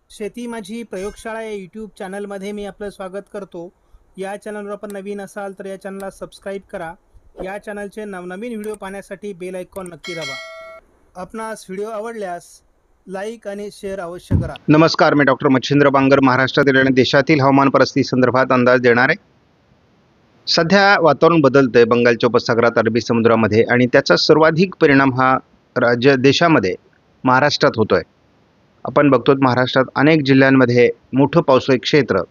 शेती माझी प्रयोगशाळा या यूट्यूब चॅनलमध्ये मी आपलं स्वागत करतो. या चॅनलवर आपण नवीन असाल तर या चॅनलला सबस्क्राईब करा. या चॅनलचे नवनवीन व्हिडिओ पाहण्यासाठी बेल आयकॉन नक्की दाबा. आपणास व्हिडिओ आवडल्यास लाईक आणि शेअर अवश्य करा. नमस्कार, मी डॉक्टर मच्छिंद्र बांगर महाराष्ट्रातील आणि देशातील हवामान परिस्थिती संदर्भात अंदाज देणार आहे. सध्या वातावरण बदलतंय बंगालच्या उपसागरात, अरबी समुद्रामध्ये, आणि त्याचा सर्वाधिक परिणाम हा देशामध्ये महाराष्ट्रात होतोय. आपण बघतो महाराष्ट्रात अनेक जिल्ह्यांमध्ये मोठं पावसाळी क्षेत्र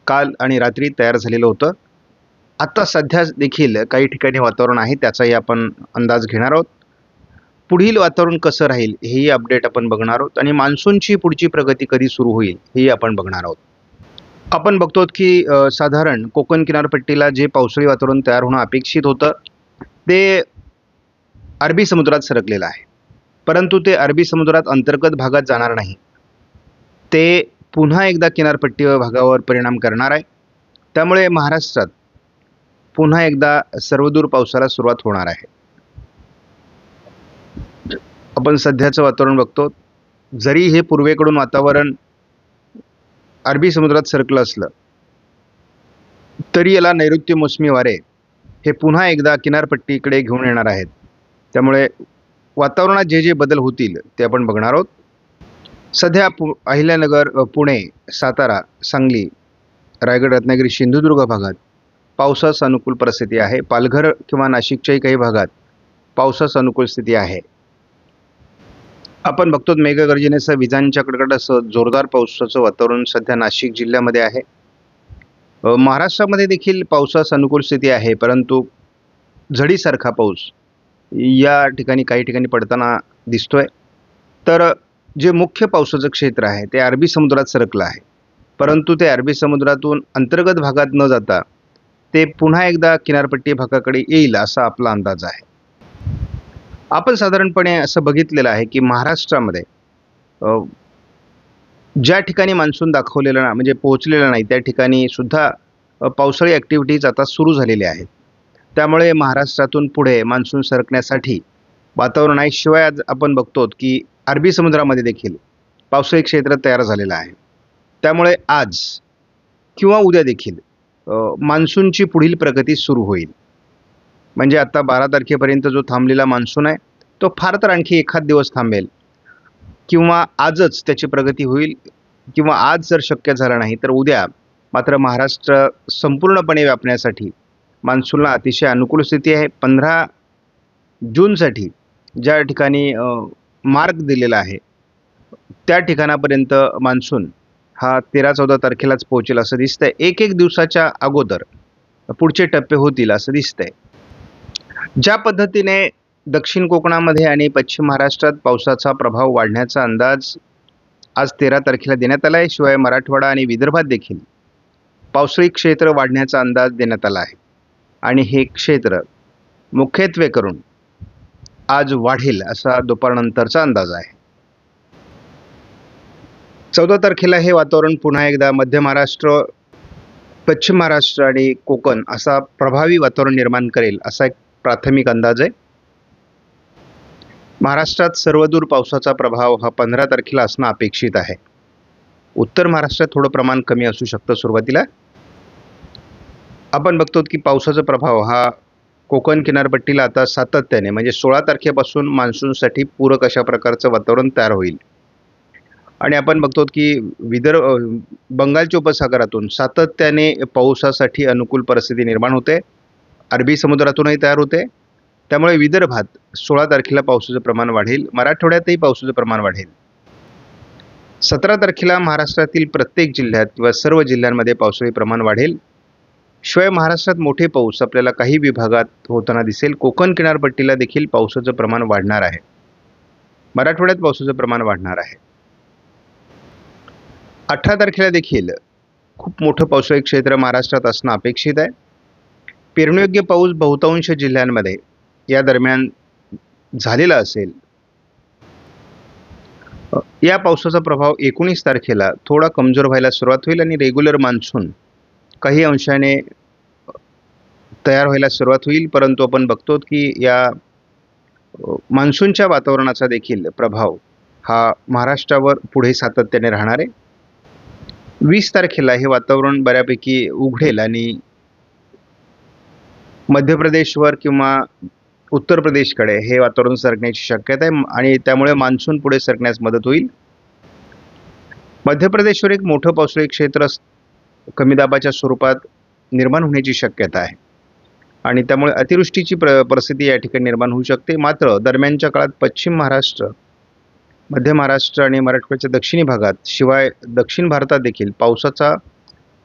काल आणि रात्री तयार झालेलं होतं. आता सध्या देखील काही ठिकाणी वातावरण आहे, त्याचाही आपण अंदाज घेणार आहोत. पुढील वातावरण कसं राहील हेही अपडेट आपण बघणार आहोत, आणि मान्सूनची पुढची प्रगती कधी सुरू होईल हेही आपण बघणार आहोत. आपण बघतो की साधारण कोकण किनारपट्टीला जे पावसाळी वातावरण तयार होणं अपेक्षित होतं ते अरबी समुद्रात सरकलेलं आहे, परंतु ते अरबी समुद्रात अंतर्गत भागात जाणार नाही. ते पुन्हा एकदा किनारपट्टी भागावर परिणाम करणार आहे. त्यामुळे महाराष्ट्रात पुन्हा एकदा सर्वदूर पावसाला सुरुवात होणार आहे. आपण सध्याचं वातावरण बघतो. जरी हे पूर्वेकडून वातावरण अरबी समुद्रात सरकलं असलं तरी याला नैऋत्य मोसमी वारे हे पुन्हा एकदा किनारपट्टीकडे घेऊन येणार आहेत. त्यामुळे वातावरणात जे जे बदल होतील ते आपण बघणार आहोत. सध्या अहिल्यानगर, पुणे, सातारा, सांगली, रायगड, रत्नागिरी, सिंधुदुर्ग भागात पावसास अनुकूल परिस्थिती आहे. पालघर किंवा नाशिकच्याही काही भागात पावसास अनुकूल स्थिती आहे. आपण बघतो मेघगर्जनेसह विजांच्या कडकडाटासह जोरदार पावसाचं वातावरण सध्या नाशिक जिल्ह्यामध्ये आहे. महाराष्ट्रामध्ये देखील पावसास अनुकूल स्थिती आहे, परंतु झडीसारखा पाऊस या ठिकाणी काही ठिकाणी पडताना दिसतोय. तर जे मुख्य पावसाचं क्षेत्र आहे ते अरबी समुद्रात सरकलं आहे, परंतु ते अरबी समुद्रातून अंतर्गत भागात न जाता ते पुन्हा एकदा किनारपट्टी भागाकडे येईल असा आपला अंदाज आहे. आपण साधारणपणे असं बघितलेलं आहे की महाराष्ट्रामध्ये ज्या ठिकाणी मान्सून दाखवलेलं ना म्हणजे पोहोचलेलं नाही त्या ठिकाणी सुद्धा पावसाळी ॲक्टिव्हिटीज आता सुरू झालेल्या आहेत. त्यामुळे महाराष्ट्रातून पुढे मान्सून सरकण्यासाठी वातावरण आहे. शिवाय आज आपण बघतो की अरबी समुद्रामध्ये देखील पावसाळी क्षेत्र तयार झालेलं आहे. त्यामुळे आज किंवा उद्या देखील मान्सूनची पुढील प्रगती सुरू होईल. म्हणजे आता 12 तारखेपर्यंत जो थांबलेला मान्सून आहे तो फार तर आणखी एखाद दिवस थांबेल, किंवा आजच त्याची प्रगती होईल, किंवा आज जर शक्य झालं नाही तर उद्या मात्र महाराष्ट्र संपूर्णपणे व्यापण्यासाठी मान्सूनला अतिशय अनुकूल स्थिती आहे. 15 जूनसाठी ज्या ठिकाणी मार्ग दिलेला आहे त्या ठिकाणापर्यंत मान्सून हा 13-14 तारखेलाच पोहोचेल असं दिसतंय. एक दिवसाच्या अगोदर पुढचे टप्पे होतील असं दिसतंय. ज्या पद्धतीने दक्षिण कोकणामध्ये आणि पश्चिम महाराष्ट्रात पावसाचा प्रभाव वाढण्याचा अंदाज आज 13 तारखेला देण्यात आला आहे. शिवाय मराठवाडा आणि विदर्भात देखील पावसाळी क्षेत्र वाढण्याचा अंदाज देण्यात आला आहे, आणि हे क्षेत्र मुख्यत्वे करून आज वाढेल असा दुपारनंतरचा अंदाज आहे. 14 तारखेला हे वातावरण पुन्हा एकदा मध्य महाराष्ट्र, पश्चिम महाराष्ट्र आणि कोकण असा प्रभावी वातावरण निर्माण करेल असा एक प्राथमिक अंदाज आहे. महाराष्ट्रात सर्वदूर पावसाचा प्रभाव हा 15 तारखेला असणं अपेक्षित आहे. उत्तर महाराष्ट्रात थोडं प्रमाण कमी असू शकतं सुरुवातीला. आपण बघतो की पावसाचा प्रभाव हा कोकण किनारपट्टीला आता सातत्याने म्हणजे 16 तारखेपासून मान्सूनसाठी पूरक अशा प्रकारचं वातावरण तयार होईल. आणि आपण बघतो की बंगालच्या उपसागरातून सातत्याने पावसासाठी अनुकूल परिस्थिती निर्माण होते, अरबी समुद्रातूनही तयार होते. त्यामुळे विदर्भात 16 तारखेला पावसाचं प्रमाण वाढेल, मराठवाड्यातही पावसाचं प्रमाण वाढेल. 17 तारखेला महाराष्ट्रातील प्रत्येक जिल्ह्यात किंवा सर्व जिल्ह्यांमध्ये पावसाळी प्रमाण वाढेल. शिवाय महाराष्ट्रात मोठे पाऊस आपल्याला काही विभागात होताना दिसेल. कोकण किनारपट्टीला देखील पावसाचं प्रमाण वाढणार आहे, मराठवाड्यात पावसाचं प्रमाण वाढणार आहे. 18 तारखेला देखील खूप मोठं पावसाळी क्षेत्र महाराष्ट्रात असणं अपेक्षित आहे. पेरणीयोग्य पाऊस बहुतांश जिल्ह्यांमध्ये या दरम्यान झालेला असेल. या पावसाचा प्रभाव 19 तारखेला थोडा कमजोर व्हायला सुरुवात होईल आणि रेग्युलर मान्सून काही अंशाने तयार व्हायला सुरुवात होईल. परंतु आपण बघतो की या मान्सूनच्या वातावरणाचा देखील प्रभाव हा महाराष्ट्रावर पुढे सातत्याने राहणार आहे. 20 तारखेला हे वातावरण बऱ्यापैकी उघडेल आणि मध्य प्रदेशवर किंवा उत्तर प्रदेशकडे हे वातावरण सरकण्याची शक्यता आहे आणि त्यामुळे मान्सून पुढे सरकण्यास मदत होईल. मध्य प्रदेशवर एक मोठं पावसाळी क्षेत्र कमी दाबाच्या स्वरूपात निर्माण होण्याची शक्यता आहे आणि त्यामुळे अतिवृष्टीची परिस्थिती या ठिकाणी निर्माण होऊ शकते. मात्र दरम्यानच्या काळात पश्चिम महाराष्ट्र, मध्य महाराष्ट्र आणि मराठवाड्याच्या दक्षिणी भागात शिवाय दक्षिण भारतात देखील पावसाचा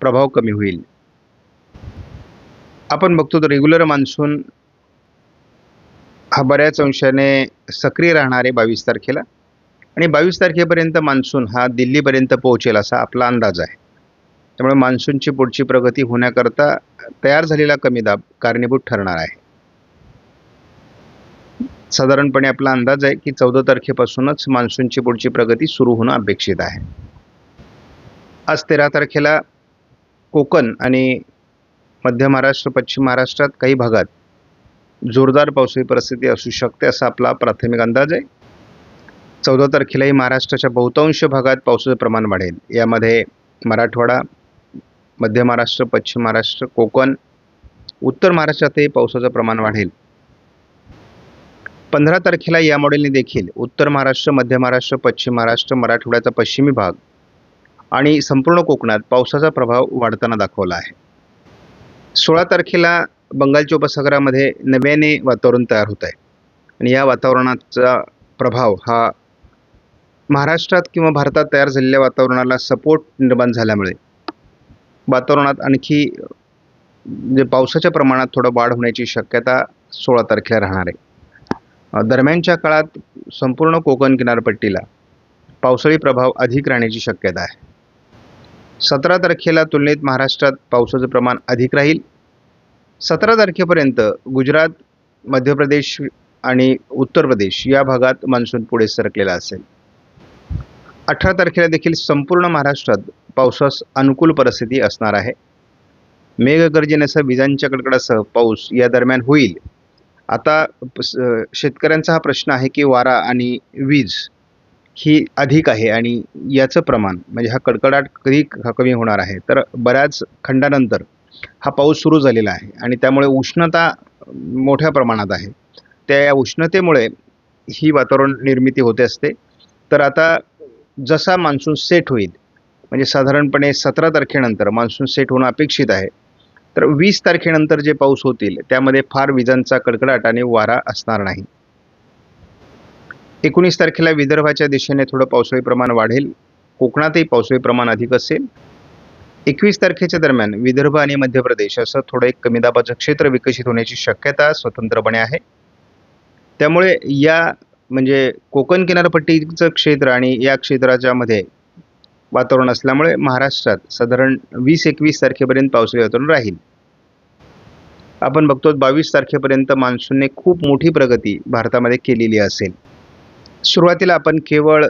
प्रभाव कमी होईल. आपण बघतो तर रेग्युलर मान्सून हा बऱ्याच अंशाने सक्रिय राहणार आहे 22 तारखेला आणि 22 तारखेपर्यंत मान्सून हा दिल्लीपर्यंत पोहोचेल असा आपला अंदाज आहे. त्यामुळे मान्सूनची पुढची प्रगती होण्याकरता तयार झालेला कमी दाब कारणीभूत ठरणार आहे. साधारणपणे आपला अंदाज आहे की 14 तारखेपासूनच मान्सूनची पुढची प्रगती सुरू होणं अपेक्षित आहे. आज 13 तारखेला कोकण आणि मध्य महाराष्ट्र, पश्चिम महाराष्ट्रात काही भागात जोरदार पावसाची परिस्थिती असू शकते असा आपला प्राथमिक अंदाज आहे. 14 तारखेलाही महाराष्ट्राच्या बहुतांश भागात पावसाचं प्रमाण वाढेल. यामध्ये मराठवाडा, मध्य महाराष्ट्र, पश्चिम महाराष्ट्र, कोकण, उत्तर महाराष्ट्रातही पावसाचं प्रमाण वाढेल. 15 तारखेला या मॉडेलने देखील उत्तर महाराष्ट्र, मध्य महाराष्ट्र, पश्चिम महाराष्ट्र, मराठवाड्याचा पश्चिमी भाग आणि संपूर्ण कोकणात पावसाचा प्रभाव वाढताना दाखवला आहे. 16 तारखेला बंगालच्या उपसागरामध्ये नव्याने वातावरण तयार होत आहे आणि या वातावरणाचा प्रभाव हा महाराष्ट्रात किंवा भारतात तयार झालेल्या वातावरणाला सपोर्ट निर्माण झाल्यामुळे वातावरणात आणखी म्हणजे पावसाच्या प्रमाणात थोडं वाढ होण्याची शक्यता 16 तारखेला राहणार आहे. दरम्यानच्या काळात संपूर्ण कोकण किनारपट्टीला पावसाळी प्रभाव अधिक राहण्याची शक्यता आहे. 17 तारखेला तुलनेत महाराष्ट्रात पावसाचं प्रमाण अधिक राहील. 17 तारखेपर्यंत गुजरात, मध्य प्रदेश आणि उत्तर प्रदेश या भागात मान्सून पुढे सरकलेला असेल. 18 तारखेला देखील संपूर्ण महाराष्ट्रात पावसास अनुकूल परिस्थिती असणार आहे. मेघगर्जनेसह विजांच्या कडकडासह पाऊस या दरम्यान होईल. आता शेतकऱ्यांचा हा प्रश्न आहे की वारा आणि वीज ही अधिक आहे आणि याचं प्रमाण म्हणजे हा कडकडाट कधी कमी होणार आहे. तर बऱ्याच खंडानंतर हा पाऊस सुरू झालेला आहे आणि त्यामुळे उष्णता मोठ्या प्रमाणात आहे. त्या उष्णतेमुळे ही वातावरण निर्मिती होते असते. तर आता जसा मान्सून सेट होईल म्हणजे साधारणपणे 17 तारखेनंतर मान्सून सेट होणं अपेक्षित आहे. तर 20 तारखेनंतर जे पाऊस होतील त्यामध्ये फार विजांचा कडकडाट आणि वारा असणार नाही. 19 तारखेला विदर्भाच्या दिशेने थोडं पावसाळी प्रमाण वाढेल. कोकणातही पावसाळी प्रमाण अधिक असेल. 21 तारखेच्या दरम्यान विदर्भ आणि मध्य प्रदेश असं थोडं एक कमी दाबाचं क्षेत्र विकसित होण्याची शक्यता स्वतंत्रपणे आहे. त्यामुळे या म्हणजे कोकण किनारपट्टीचं क्षेत्र आणि या क्षेत्राच्या मध्ये वातावरण असल्यामुळे महाराष्ट्रात साधारण 20-21 तारखेपर्यंत पावसाळी वातावरण राहील. आपण बघतो 22 तारखेपर्यंत मान्सूनने खूप मोठी प्रगती भारतामध्ये केलेली असेल. सुरुवातीला आपण केवळ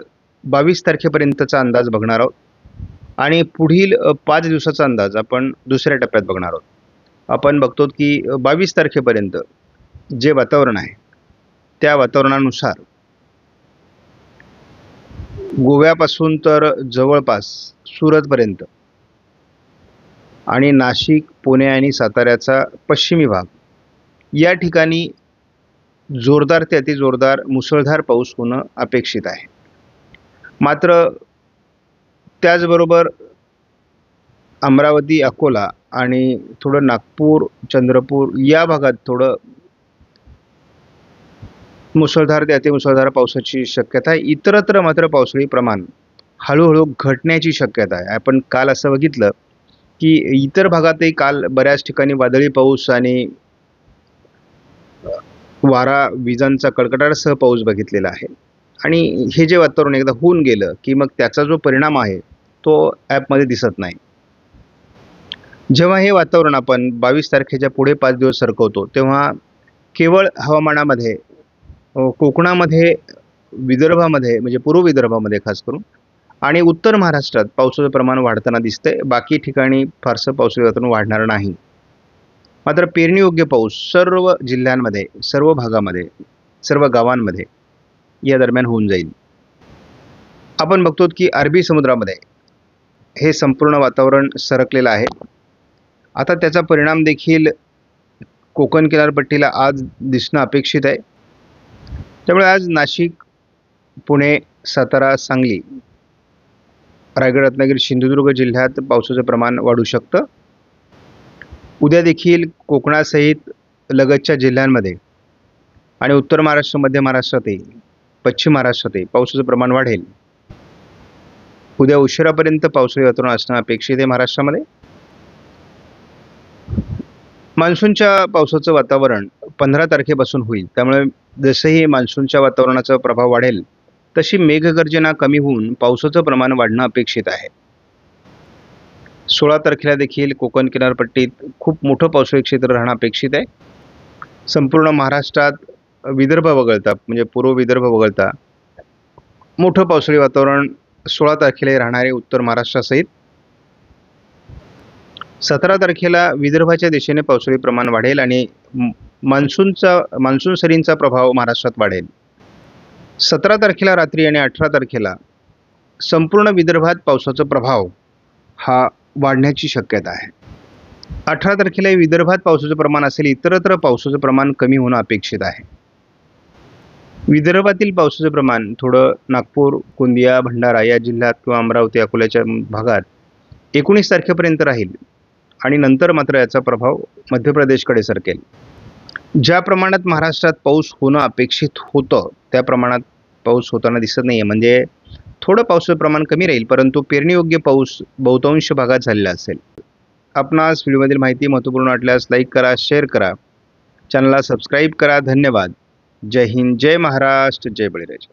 22 तारखेपर्यंतचा अंदाज बघणार आहोत आणि पुढील 5 दिवसाचा अंदाज आपण दुसऱ्या टप्प्यात बघणार आहोत. आपण बघतो की 22 तारखेपर्यंत जे वातावरण आहे त्या वातावरणानुसार गोव्यापासून तर जवळपास सुरतपर्यंत आणि नाशिक, पुणे आणि साताऱ्याचा पश्चिमी भाग या ठिकाणी जोरदार ते अतिजोरदार मुसळधार पाऊस होणं अपेक्षित आहे. मात्र त्याचबरोबर अमरावती, अकोला आणि थोडं नागपूर, चंद्रपूर या भागात थोडं मुसळधार ते अतिमुसळधार पावसाची शक्यता आहे. इतरत्र मात्र पावसाळी प्रमाण हळूहळू घटण्याची शक्यता आहे. आपण काल असं बघितलं की इतर भागातही काल बऱ्याच ठिकाणी वादळी पाऊस आणि वारा, विजांचा कडकडाटासह पाऊस बघितलेला आहे आणि हे जे वातावरण एकदा होऊन गेलं की मग त्याचा जो परिणाम आहे तो ॲपमध्ये दिसत नाही. जेव्हा हे वातावरण आपण 22 तारखेच्या पुढे 5 दिवस सरकवतो तेव्हा केवळ हवामानामध्ये कोकणामध्ये, विदर्भामध्ये म्हणजे पूर्व विदर्भामध्ये खास करून आणि उत्तर महाराष्ट्रात पावसाचं प्रमाण वाढताना दिसतंय. बाकी ठिकाणी फारसं पावसाळी वातावरण वाढणार नाही. मात्र पेरणीयोग्य पाऊस सर्व जिल्ह्यांमध्ये, सर्व भागामध्ये, सर्व गावांमध्ये या दरम्यान होऊन जाईल. आपण बघतो की अरबी समुद्रामध्ये हे संपूर्ण वातावरण सरकलेलं आहे. आता त्याचा परिणाम देखील कोकण किनारपट्टीला आज दिसणं अपेक्षित आहे. त्यामुळे आज नाशिक, पुणे, सातारा, सांगली, रायगड, रत्नागिरी, सिंधुदुर्ग जिल्ह्यात पावसाचं प्रमाण वाढू शकतं. उद्या देखील कोकणासहित लगतच्या जिल्ह्यांमध्ये आणि उत्तर महाराष्ट्र, मध्य महाराष्ट्रातही, पश्चिम महाराष्ट्रातही पावसाचं प्रमाण वाढेल. उद्या उशिरापर्यंत पावसाळी वातावरण असणं अपेक्षित आहे महाराष्ट्रामध्ये. मान्सूनच्या पावसाचं वातावरण 15 तारखेपासून होईल. त्यामुळे जसंही मान्सूनच्या वातावरणाचा प्रभाव वाढेल तशी मेघगर्जना कमी होऊन पावसाचं प्रमाण वाढणं अपेक्षित आहे. 16 तारखेला देखील कोकण किनारपट्टीत खूप मोठं पावसाळी क्षेत्र राहणं अपेक्षित आहे. संपूर्ण महाराष्ट्रात विदर्भ वगळता म्हणजे पूर्व विदर्भ वगळता मोठं पावसाळी वातावरण 16 तारखेला राहणारे उत्तर महाराष्ट्रासहित. 17 तारखेला विदर्भाच्या दिशेने पावसाळी प्रमाण वाढेल आणि मान्सून सरींचा प्रभाव महाराष्ट्रात वाढेल. 17 तारखेला रात्री आणि 18 तारखेला संपूर्ण विदर्भात पावसाचा प्रभाव हा वाढण्याची शक्यता आहे. 18 तारखेला विदर्भात पावसाचं प्रमाण असेल, इतरत्र पावसाचं प्रमाण कमी होणं अपेक्षित आहे. विदर्भातील पावसाचं प्रमाण थोडं नागपूर, गोंदिया, भंडारा या जिल्ह्यात किंवा अमरावती, अकोल्याच्या भागात 19 तारखेपर्यंत राहील आणि नंतर मात्र याचा प्रभाव मध्य प्रदेशकडे सरकेल. ज्या प्रमाणात महाराष्ट्रात पाऊस होणं अपेक्षित होतं त्या प्रमाणात पाऊस होताना दिसत नाही आहे. म्हणजे थोडं पावसाचं प्रमाण कमी राहील, परंतु पेरणीयोग्य पाऊस बहुतांश भागात झालेला असेल. आपणास व्हिडिओमधील माहिती महत्त्वपूर्ण वाटल्यास लाईक करा, शेअर करा, चॅनलला सबस्क्राईब करा. धन्यवाद. जय हिंद, जय महाराष्ट्र, जय बळीराजा.